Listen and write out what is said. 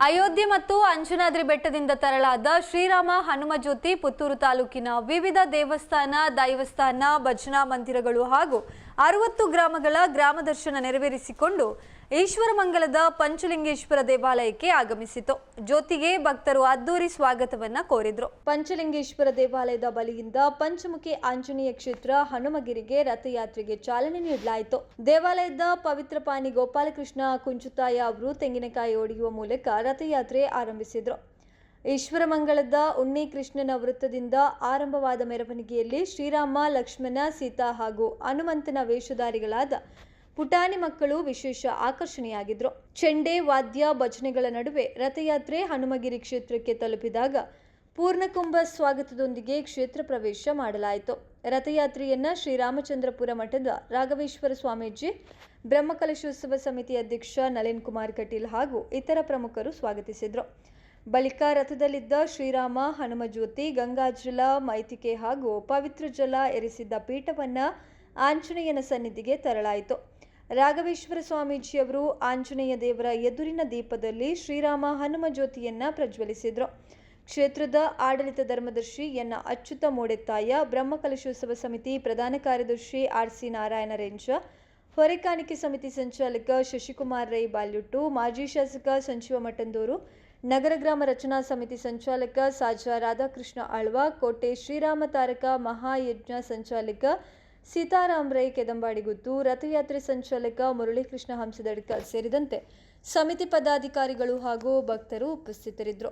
ಅಯೋಧ್ಯೆ ಮತ್ತು ಅಂಜನಾದ್ರಿ ಬೆಟ್ಟದಿಂದ ತರಲಾದ ಶ್ರೀರಾಮ ಹನುಮ ಜ್ಯೋತಿ ಪುತ್ತೂರು ತಾಲೂಕಿನ ವಿವಿಧ ದೇವಸ್ಥಾನ, ದೈವಸ್ಥಾನ, ಭಜನಾ ಮಂದಿರಗಳು ಹಾಗೂ 60 ಗ್ರಾಮಗಳ ಗ್ರಾಮ ದರ್ಶನ ನೆರವೇರಿಸಿಕೊಂಡು ಈಶ್ವರಮಂಗಲದ ಪಂಚಲಿಂಗೇಶ್ವರ ದೇವಾಲಯಕ್ಕೆ ಆಗಮಿಸಿತು. ಜ್ಯೋತಿಗೆ ಭಕ್ತರು ಅದ್ದೂರಿ ಸ್ವಾಗತವನ್ನ ಕೋರಿದ್ರು. ಪಂಚಲಿಂಗೇಶ್ವರ ದೇವಾಲಯದ ಬಳಿಯಿಂದ ಪಂಚಮುಖಿ ಆಂಜನೇಯ ಕ್ಷೇತ್ರ ಹನುಮಗಿರಿಗೆ ರಥಯಾತ್ರೆಗೆ ಚಾಲನೆ ನೀಡಲಾಯಿತು. ದೇವಾಲಯದ ಪವಿತ್ರ ಪಾನಿ ಗೋಪಾಲಕೃಷ್ಣ ಕುಂಚುತಾಯ ಅವರು ತೆಂಗಿನಕಾಯಿ ಒಡೆಯುವ ಮೂಲಕ ರಥಯಾತ್ರೆ ಆರಂಭಿಸಿದ್ರು. ಈಶ್ವರಮಂಗಲದ ಉಣ್ಣಿ ಕೃಷ್ಣನ ವೃತ್ತದಿಂದ ಆರಂಭವಾದ ಮೆರವಣಿಗೆಯಲ್ಲಿ ಶ್ರೀರಾಮ, ಲಕ್ಷ್ಮಣ, ಸೀತಾ ಹಾಗೂ ಹನುಮಂತನ ವೇಷಧಾರಿಗಳಾದ ಪುಟಾಣಿ ಮಕ್ಕಳು ವಿಶೇಷ ಆಕರ್ಷಣೆಯಾಗಿದ್ರು. ಚೆಂಡೆ, ವಾದ್ಯ, ಭಜನೆಗಳ ನಡುವೆ ರಥಯಾತ್ರೆ ಹನುಮಗಿರಿ ಕ್ಷೇತ್ರಕ್ಕೆ ತಲುಪಿದಾಗ ಪೂರ್ಣಕುಂಭ ಸ್ವಾಗತದೊಂದಿಗೆ ಕ್ಷೇತ್ರ ಪ್ರವೇಶ ಮಾಡಲಾಯಿತು. ರಥಯಾತ್ರೆಯನ್ನ ಶ್ರೀರಾಮಚಂದ್ರಪುರ ಮಠದ ರಾಘವೇಶ್ವರ ಸ್ವಾಮೀಜಿ, ಬ್ರಹ್ಮಕಲಶೋತ್ಸವ ಸಮಿತಿ ಅಧ್ಯಕ್ಷ ನಳಿನ್ ಕುಮಾರ್ ಕಟೀಲ್ ಹಾಗೂ ಇತರ ಪ್ರಮುಖರು ಸ್ವಾಗತಿಸಿದರು. ಬಳಿಕ ರಥದಲ್ಲಿದ್ದ ಶ್ರೀರಾಮ ಹನುಮ ಜ್ಯೋತಿ, ಗಂಗಾಜಲ, ಮೈತಿಕೆ ಹಾಗೂ ಪವಿತ್ರ ಜಲ ಎರೆಸಿದ್ದ ಪೀಠವನ್ನ ಆಂಜನೇಯನ ಸನ್ನಿಧಿಗೆ ತರಲಾಯಿತು. ರಾಘವೇಶ್ವರ ಸ್ವಾಮೀಜಿಯವರು ಆಂಜನೇಯ ದೇವರ ಎದುರಿನ ದೀಪದಲ್ಲಿ ಶ್ರೀರಾಮ ಹನುಮ ಜ್ಯೋತಿಯನ್ನ ಪ್ರಜ್ವಲಿಸಿದರು. ಕ್ಷೇತ್ರದ ಆಡಳಿತ ಧರ್ಮದರ್ಶಿ ಎನ್ ಅಚ್ಯುತ ಮೋಡೆತ್ತಾಯ, ಬ್ರಹ್ಮಕಲಶೋತ್ಸವ ಸಮಿತಿ ಪ್ರಧಾನ ಕಾರ್ಯದರ್ಶಿ ಆರ್.ಸಿ. ನಾರಾಯಣ ರೆಂಜ, ಹೊರೆಕಾಣಿಕೆ ಸಮಿತಿ ಸಂಚಾಲಕ ಶಶಿಕುಮಾರ್ ರೈ ಬಾಲ್ಯುಟ್ಟು, ಮಾಜಿ ಶಾಸಕ ಸಂಜೀವ ಮಠಂದೂರು, ನಗರ ಗ್ರಾಮ ರಚನಾ ಸಮಿತಿ ಸಂಚಾಲಕ ಸಾಜಾ ರಾಧಾಕೃಷ್ಣ ಆಳ್ವ, ಕೋಟೆ ಶ್ರೀರಾಮ ತಾರಕ ಮಹಾಯಜ್ಞ ಸಂಚಾಲಕ ಸೀತಾರಾಮ್ ರೈ ಕೆದಂಬಾಡಿಗುತ್ತು, ರಥಯಾತ್ರೆ ಸಂಚಾಲಕ ಮುರಳೀಕೃಷ್ಣ ಹಂಸದಡ್ಕ ಸೇರಿದಂತೆ ಸಮಿತಿ ಪದಾಧಿಕಾರಿಗಳು ಹಾಗೂ ಭಕ್ತರು ಉಪಸ್ಥಿತರಿದ್ದರು.